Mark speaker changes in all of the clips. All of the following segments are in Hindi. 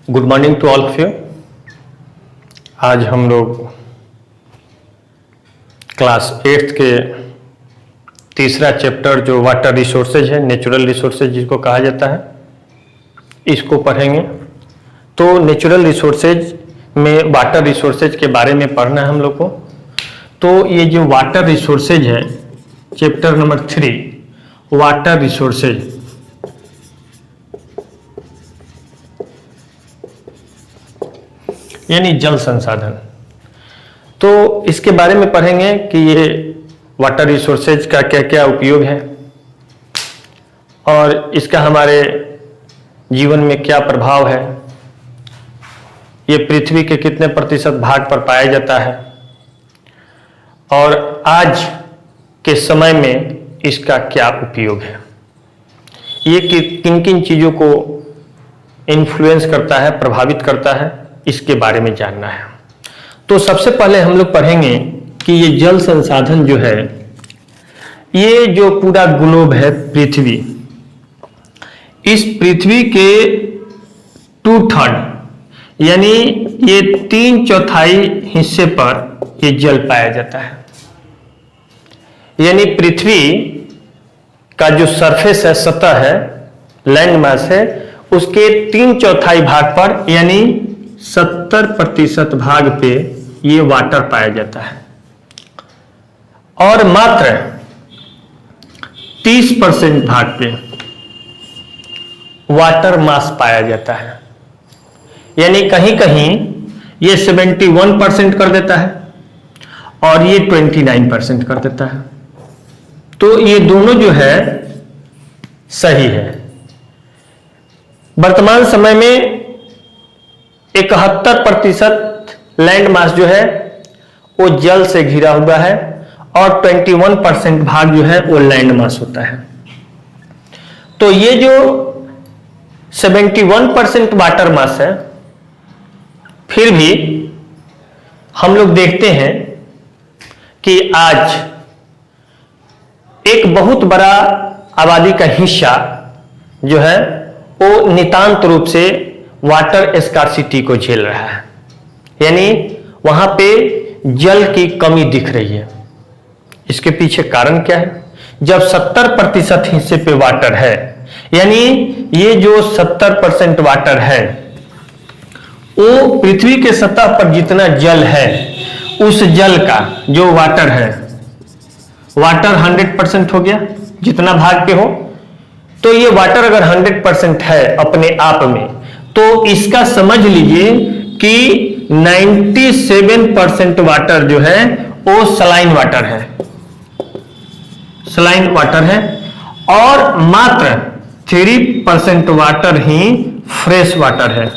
Speaker 1: Good morning to all of you. आज हम लोग क्लास 8th के तीसरा चैप्टर जो वाटर रिसोर्सेज है, नेचुरल रिसोर्सेज जिसको कहा जाता है, इसको पढ़ेंगे। तो नेचुरल रिसोर्सेज में वाटर रिसोर्सेज के बारे में पढ़ना है हम लोग को। तो ये जो वाटर रिसोर्सेज है, चैप्टर नंबर 3 वाटर रिसोर्सेज, यानी जल संसाधन। तो इसके बारे में पढ़ेंगे कि ये वाटर रिसोर्सेज का क्या क्या उपयोग है और इसका हमारे जीवन में क्या प्रभाव है, ये पृथ्वी के कितने प्रतिशत भाग पर पाया जाता है और आज के समय में इसका क्या उपयोग है, ये किन किन चीज़ों को इन्फ्लुएंस करता है, प्रभावित करता है, इसके बारे में जानना है। तो सबसे पहले हम लोग पढ़ेंगे कि ये जल संसाधन जो है, ये जो पूरा ग्लोब है पृथ्वी, इस पृथ्वी के 2/3 यानी ये 3/4 हिस्से पर ये जल पाया जाता है। यानी पृथ्वी का जो सरफेस है, सतह है, लैंड मास है, उसके 3/4 भाग पर यानी 70% भाग पे ये वाटर पाया जाता है और मात्र 30% भाग पे वाटर मास पाया जाता है। यानी कहीं कहीं ये 71% कर देता है और ये 29% कर देता है। तो ये दोनों जो है सही है। वर्तमान समय में 71% लैंड मास जो है वो जल से घिरा हुआ है और 21% भाग जो है वो लैंड मास होता है। तो ये जो 71% वाटर मास है, फिर भी हम लोग देखते हैं कि आज एक बहुत बड़ा आबादी का हिस्सा जो है वो नितांत रूप से वाटर स्कार्सिटी को झेल रहा है। यानी वहां पे जल की कमी दिख रही है। इसके पीछे कारण क्या है? जब 70% हिस्से पे वाटर है, यानी ये जो 70% वाटर है वो पृथ्वी के सतह पर जितना जल है, उस जल का जो वाटर है, वाटर 100% हो गया जितना भाग पे हो। तो ये वाटर अगर 100% है अपने आप में, तो इसका समझ लीजिए कि 97% वाटर जो है वो सलाइन वाटर है, सलाइन वाटर है और मात्र 3% वाटर ही फ्रेश वाटर है।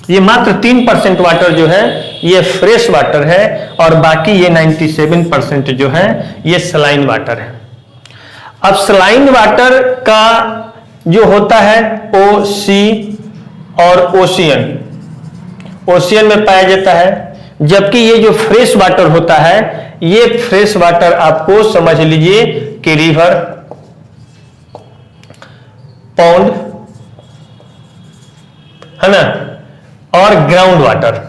Speaker 1: ये मात्र 3% वाटर जो है ये फ्रेश वाटर है और बाकी ये 97% जो है ये सलाइन वाटर है। अब सलाइन वाटर का जो होता है वो सी और ओशियन में पाया जाता है, जबकि ये जो फ्रेश वाटर होता है, ये फ्रेश वाटर आपको समझ लीजिए कि रिवर, पॉन्ड है ना, और ग्राउंड वाटर।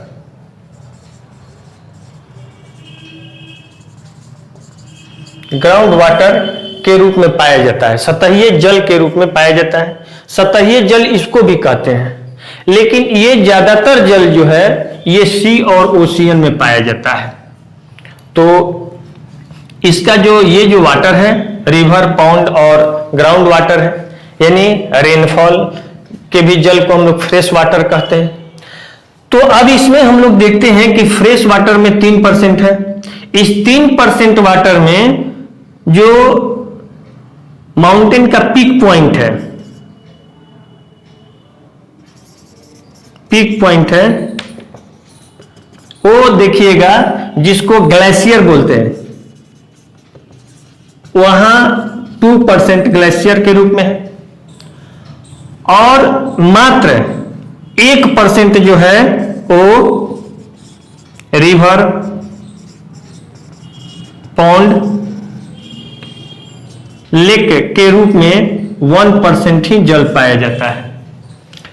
Speaker 1: ग्राउंड वाटर के रूप में पाया जाता है, सतहीय जल के रूप में पाया जाता है। सतहीय जल इसको भी कहते हैं, लेकिन ये ज्यादातर जल जो है ये सी और ओशियन में पाया जाता है। तो इसका जो ये जो वाटर है, रिवर, पॉन्ड और ग्राउंड वाटर है, यानी रेनफॉल के भी जल को हम लोग फ्रेश वाटर कहते हैं। तो अब इसमें हम लोग देखते हैं कि फ्रेश वाटर में 3% है। इस 3% वाटर में जो माउंटेन का पीक पॉइंट है, पीक पॉइंट है वो देखिएगा, जिसको ग्लेशियर बोलते हैं, वहां 2% ग्लेशियर के रूप में है और मात्र 1% जो है वो रिवर, पॉन्ड, लेक के रूप में 1% ही जल पाया जाता है।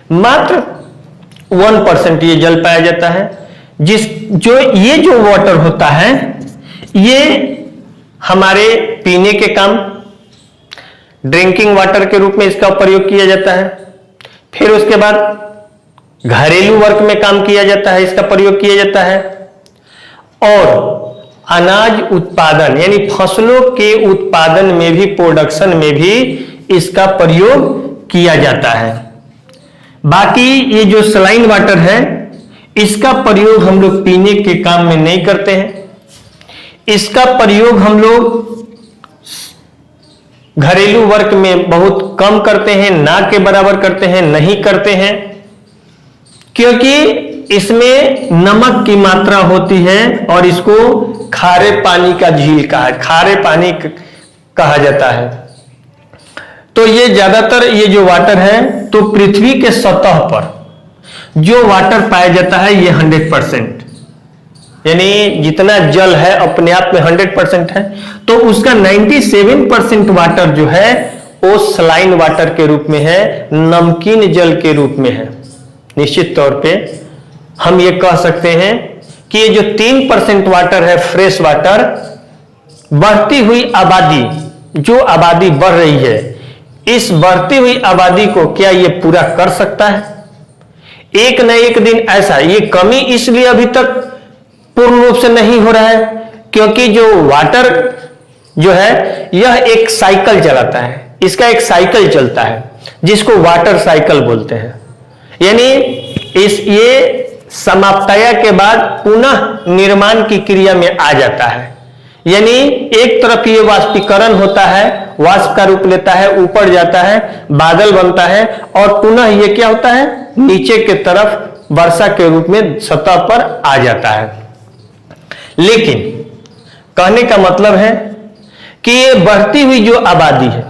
Speaker 1: मात्र 1% ये जल पाया जाता है। ये जो वाटर होता है ये हमारे पीने के काम, ड्रिंकिंग वाटर के रूप में इसका प्रयोग किया जाता है। फिर उसके बाद घरेलू वर्क में काम किया जाता है, इसका प्रयोग किया जाता है। और अनाज उत्पादन यानी फसलों के उत्पादन में भी, प्रोडक्शन में भी इसका प्रयोग किया जाता है। बाकी ये जो सलाइन वाटर है इसका प्रयोग हम लोग पीने के काम में नहीं करते हैं। इसका प्रयोग हम लोग घरेलू वर्क में बहुत कम करते हैं, ना के बराबर करते हैं, नहीं करते हैं, क्योंकि इसमें नमक की मात्रा होती है और इसको खारे पानी का झील खारे पानी कहा जाता है। तो ये ज्यादातर ये जो वाटर है तो पृथ्वी के सतह पर जो वाटर पाया जाता है ये 100%, यानी जितना जल है अपने आप में 100% है, तो उसका 97% वाटर जो है वो सलाइन वाटर के रूप में है, नमकीन जल के रूप में है। निश्चित तौर पे हम ये कह सकते हैं कि ये जो 3% वाटर है फ्रेश वाटर, बढ़ती हुई आबादी, जो आबादी बढ़ रही है, इस बढ़ती हुई आबादी को क्या ये पूरा कर सकता है? एक न एक दिन ऐसा, ये कमी इसलिए अभी तक पूर्ण रूप से नहीं हो रहा है क्योंकि जो वाटर जो है यह एक साइकिल चलाता है, इसका एक साइकिल चलता है जिसको वाटर साइकिल बोलते हैं। यानी ये समाप्तया के बाद पुनः निर्माण की क्रिया में आ जाता है। यानी एक तरफ ये वाष्पीकरण होता है, वाष्प का रूप लेता है, ऊपर जाता है, बादल बनता है और पुनः ये क्या होता है, नीचे के तरफ वर्षा के रूप में सतह पर आ जाता है। लेकिन कहने का मतलब है कि ये बढ़ती हुई जो आबादी है,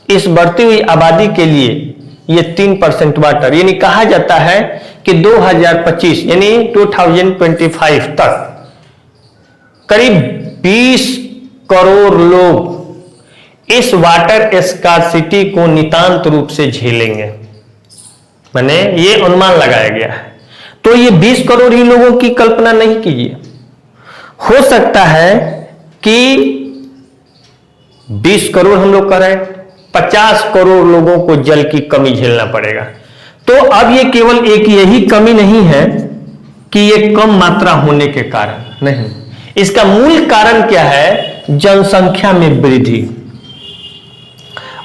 Speaker 1: इस बढ़ती हुई आबादी के लिए ये 3% वाटर, यानी कहा जाता है कि 2025 यानी 2025 तक करीब 20 करोड़ लोग इस वाटर स्कार्सिटी को नितांत रूप से झेलेंगे। माने ये अनुमान लगाया गया है। तो ये 20 करोड़ ही लोगों की कल्पना नहीं कीजिए, हो सकता है कि 20 करोड़ हम लोग कह रहे हैं, 50 करोड़ लोगों को जल की कमी झेलना पड़ेगा। तो अब ये केवल एक यही कमी नहीं है कि ये कम मात्रा होने के कारण नहीं, इसका मूल कारण क्या है, जनसंख्या में वृद्धि।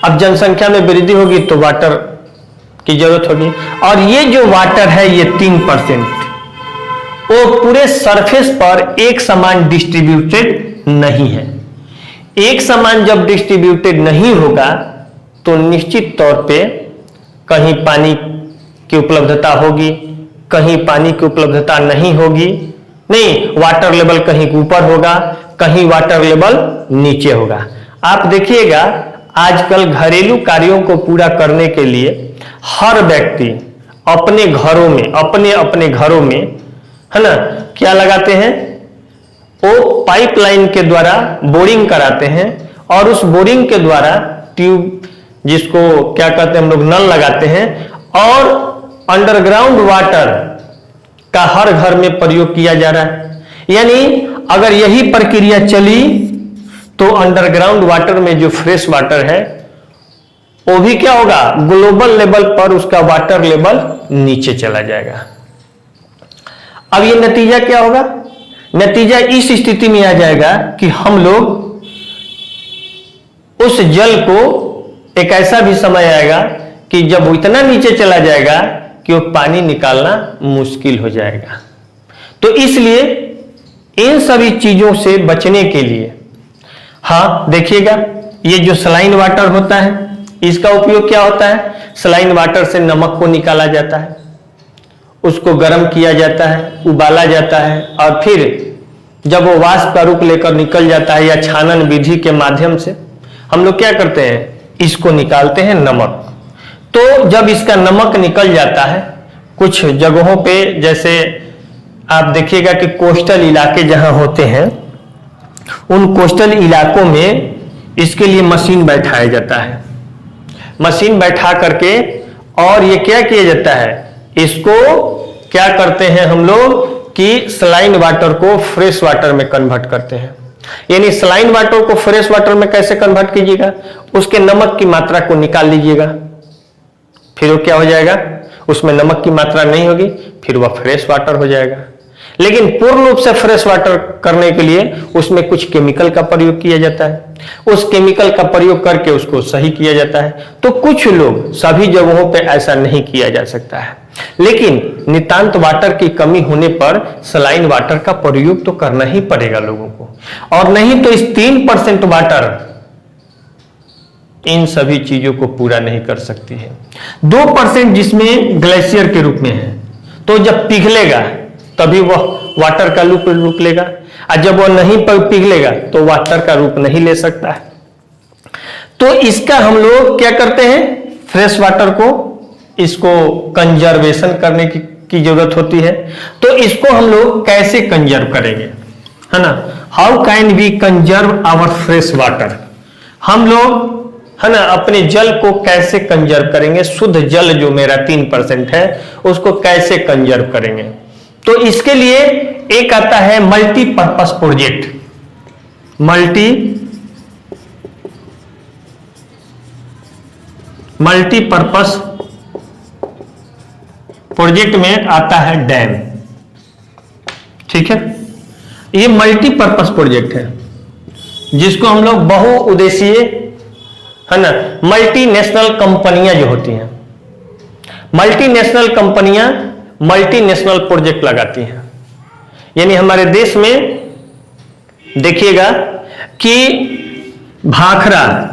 Speaker 1: अब जनसंख्या में वृद्धि होगी तो वाटर की जरूरत होगी, और ये जो वाटर है ये 3% वो पूरे सरफेस पर एक समान डिस्ट्रीब्यूटेड नहीं है। एक समान जब डिस्ट्रीब्यूटेड नहीं होगा तो निश्चित तौर पे कहीं पानी की उपलब्धता होगी, कहीं पानी की उपलब्धता नहीं होगी, नहीं वाटर लेवल कहीं ऊपर होगा, कहीं वाटर लेवल नीचे होगा। आप देखिएगा आजकल घरेलू कार्यों को पूरा करने के लिए हर व्यक्ति अपने घरों में, अपने घरों में, है ना, क्या लगाते हैं, वो पाइपलाइन के द्वारा बोरिंग कराते हैं और उस बोरिंग के द्वारा ट्यूब, जिसको क्या कहते हैं हम लोग, नल लगाते हैं और अंडरग्राउंड वाटर का हर घर में प्रयोग किया जा रहा है। यानी अगर यही प्रक्रिया चली तो अंडरग्राउंड वाटर में जो फ्रेश वाटर है वो भी क्या होगा, ग्लोबल लेवल पर उसका वाटर लेवल नीचे चला जाएगा। अब ये नतीजा क्या होगा, नतीजा इस स्थिति में आ जाएगा कि हम लोग उस जल को, एक ऐसा भी समय आएगा कि जब वो इतना नीचे चला जाएगा कि वो पानी निकालना मुश्किल हो जाएगा। तो इसलिए इन सभी चीजों से बचने के लिए, हाँ देखिएगा ये जो सलाइन वाटर होता है इसका उपयोग क्या होता है, सलाइन वाटर से नमक को निकाला जाता है, उसको गर्म किया जाता है, उबाला जाता है और फिर जब वो वाष्प का रूप लेकर निकल जाता है या छानन विधि के माध्यम से हम लोग क्या करते हैं, इसको निकालते हैं नमक। तो जब इसका नमक निकल जाता है, कुछ जगहों पे जैसे आप देखिएगा कि कोस्टल इलाके जहां होते हैं उन कोस्टल इलाकों में इसके लिए मशीन बैठाया जाता है। मशीन बैठा करके और ये क्या किया जाता है, इसको क्या करते हैं हम लोग कि सलाइन वाटर को फ्रेश वाटर में कन्वर्ट करते हैं। यानी सलाइन वाटर को फ्रेश वाटर में कैसे कन्वर्ट कीजिएगा, उसके नमक की मात्रा को निकाल लीजिएगा, फिर वो क्या हो जाएगा, उसमें नमक की मात्रा नहीं होगी, फिर वह फ्रेश वाटर हो जाएगा। लेकिन पूर्ण रूप से फ्रेश वाटर करने के लिए उसमें कुछ केमिकल का प्रयोग किया जाता है, उस केमिकल का प्रयोग करके उसको सही किया जाता है। तो कुछ लोग, सभी जगहों पे ऐसा नहीं किया जा सकता है, लेकिन नितांत वाटर की कमी होने पर सलाइन वाटर का प्रयोग तो करना ही पड़ेगा लोगों को, और नहीं तो इस 3% वाटर इन सभी चीजों को पूरा नहीं कर सकती है। 2% जिसमें ग्लेशियर के रूप में है, तो जब पिघलेगा तभी वह वाटर का रूप लेगा, और जब वह नहीं पिघलेगा तो वाटर का रूप नहीं ले सकता है। तो इसका हम लोग क्या करते हैं, फ्रेश वाटर को, इसको कंजर्वेशन करने की जरूरत होती है। तो इसको हम लोग कैसे कंजर्व करेंगे, है ना, how can we conserve our fresh water, हम लोग, है ना, अपने जल को कैसे कंजर्व करेंगे, शुद्ध जल जो मेरा 3% है उसको कैसे कंजर्व करेंगे। तो इसके लिए एक आता है मल्टीपर्पस प्रोजेक्ट, मल्टीपर्पस प्रोजेक्ट में आता है डैम, ठीक है। ये मल्टीपर्पस प्रोजेक्ट है जिसको हम लोग बहुउद्देशीय, है ना, मल्टीनेशनल कंपनियां जो होती हैं, मल्टीनेशनल कंपनियां मल्टीनेशनल प्रोजेक्ट लगाती हैं। यानी हमारे देश में देखिएगा कि भाखड़ा,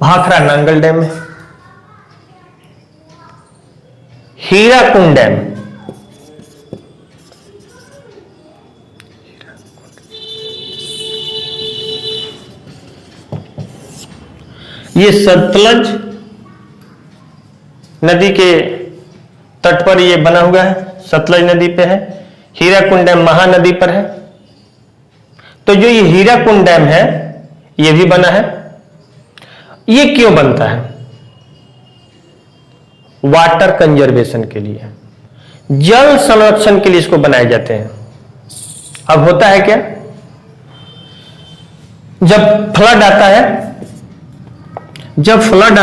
Speaker 1: भाखड़ा नांगल डैम है, हीराकुंड डैम, ये सतलज नदी के तट पर ये बना हुआ है, सतलज नदी पे है। हीराकुंड डैम महानदी पर है। तो जो ये हीराकुंड डैम है ये भी बना है। ये क्यों बनता है? वाटर कंजर्वेशन के लिए, जल संरक्षण के लिए इसको बनाए जाते हैं। अब होता है क्या, जब फ्लड आता है, जब फ्लड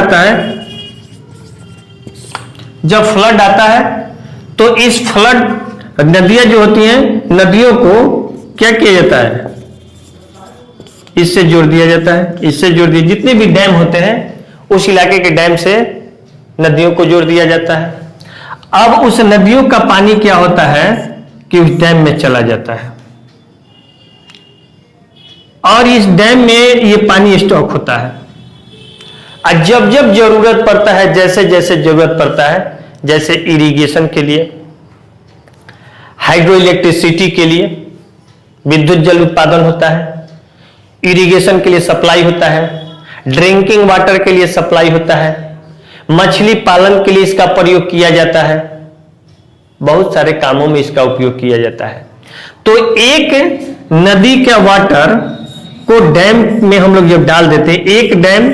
Speaker 1: आता है तो इस फ्लड, नदियां जो होती हैं, नदियों को क्या किया जाता है, इससे जोड़ दिया जाता है, इससे जोड़ दिया, जितने भी डैम होते हैं उस इलाके के डैम से नदियों को जोड़ दिया जाता है। अब उस नदियों का पानी क्या होता है कि उस डैम में चला जाता है और इस डैम में ये पानी स्टॉक होता है। और जब जब जरूरत पड़ता है, जैसे जैसे जरूरत पड़ता है, जैसे इरिगेशन के लिए, हाइड्रो इलेक्ट्रिसिटी के लिए विद्युत जल उत्पादन होता है, इरिगेशन के लिए सप्लाई होता है, ड्रिंकिंग वाटर के लिए सप्लाई होता है, मछली पालन के लिए इसका प्रयोग किया जाता है, बहुत सारे कामों में इसका उपयोग किया जाता है। तो एक नदी का वाटर को डैम में हम लोग जब डाल देते हैं, एक डैम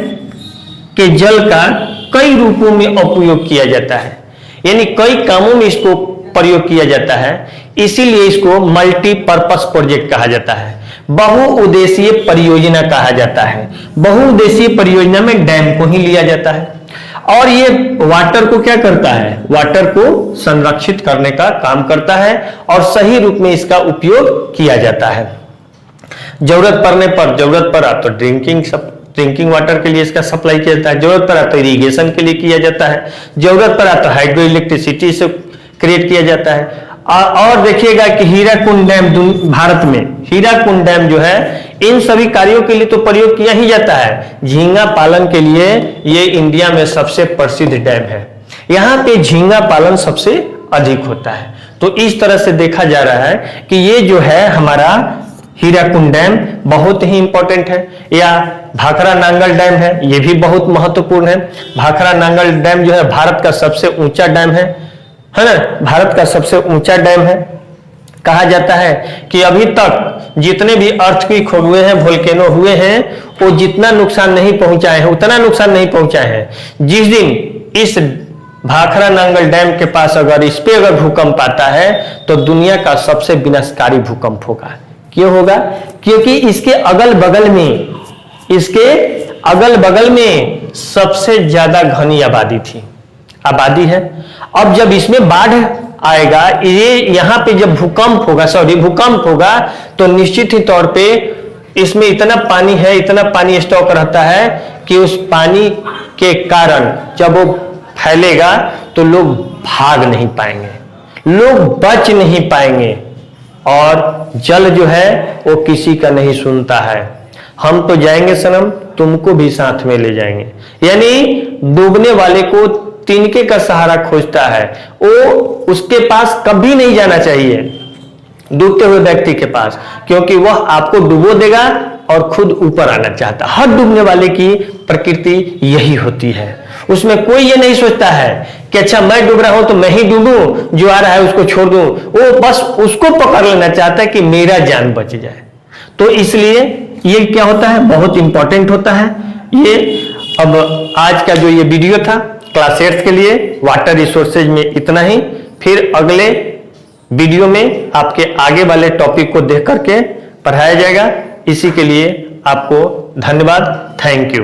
Speaker 1: के जल का कई रूपों में उपयोग किया जाता है, यानी कई कामों में इसको प्रयोग किया जाता है। इसीलिए इसको मल्टीपर्पस प्रोजेक्ट कहा जाता है, बहुउद्देशीय परियोजना कहा जाता है। बहुउद्देशीय परियोजना में डैम को ही लिया जाता है और ये वाटर को क्या करता है, वाटर को संरक्षित करने का काम करता है और सही रूप में इसका उपयोग किया जाता है। जरूरत पड़ने पर, जरूरत पड़ा तो ड्रिंकिंग वाटर के लिए इसका सप्लाई किया जाता है, जरूरत पड़ा तो इरिगेशन के लिए किया जाता है, जरूरत पड़ा तो हाइड्रो इलेक्ट्रिसिटी से क्रिएट किया जाता है और देखिएगा कि हीराकुंड डैम भारत में हीराकुंड डैम जो है इन सभी कार्यों के लिए तो प्रयोग किया ही जाता है। झींगा पालन के लिए ये इंडिया में सबसे प्रसिद्ध डैम है, यहाँ पे झींगा पालन सबसे अधिक होता है। तो इस तरह से देखा जा रहा है कि ये जो है हमारा हीराकुंड डैम बहुत ही इंपॉर्टेंट है। या भाखड़ा नांगल डैम है, ये भी बहुत महत्वपूर्ण है। भाखड़ा नांगल डैम जो है भारत का सबसे ऊंचा डैम है ना, भारत का सबसे ऊंचा डैम है। कहा जाता है कि अभी तक जितने भी अर्थक्वेक हुए हैं, वोल्केनो हुए हैं, वो जितना नुकसान नहीं पहुंचाए हैं उतना नुकसान नहीं पहुंचाए हैं। जिस दिन इस भाखड़ा नांगल डैम के पास अगर इस पे अगर भूकंप आता है तो दुनिया का सबसे विनाशकारी भूकंप होगा। क्यों होगा? क्योंकि इसके अगल बगल में सबसे ज्यादा घनी आबादी है। अब जब इसमें बाढ़ आएगा, ये यहाँ पे जब भूकंप होगा तो निश्चित ही तौर पे इसमें इतना पानी स्टॉक रहता है कि उस पानी के कारण जब वो फैलेगा तो लोग भाग नहीं पाएंगे, लोग बच नहीं पाएंगे, और जल जो है वो किसी का नहीं सुनता है। हम तो जाएंगे सनम, तुमको भी साथ में ले जाएंगे। यानी डूबने वाले को तिनके का सहारा खोजता है, वो उसके पास कभी नहीं जाना चाहिए, डूबते हुए व्यक्ति के पास, क्योंकि वह आपको डुबो देगा और खुद ऊपर आना चाहता। हर डूबने वाले की प्रकृति यही होती है। उसमें कोई ये नहीं सोचता है कि अच्छा मैं डूब रहा हूं तो मैं ही डूबूं, जो आ रहा है उसको छोड़ दूं। वो बस उसको पकड़ लेना चाहता है कि मेरा जान बच जाए। तो इसलिए ये क्या होता है, बहुत इंपॉर्टेंट होता है ये। अब आज का जो ये वीडियो था क्लास 8 के लिए वाटर रिसोर्सेज में इतना ही। फिर अगले वीडियो में आपके आगे वाले टॉपिक को देख करके पढ़ाया जाएगा। इसी के लिए आपको धन्यवाद, थैंक यू।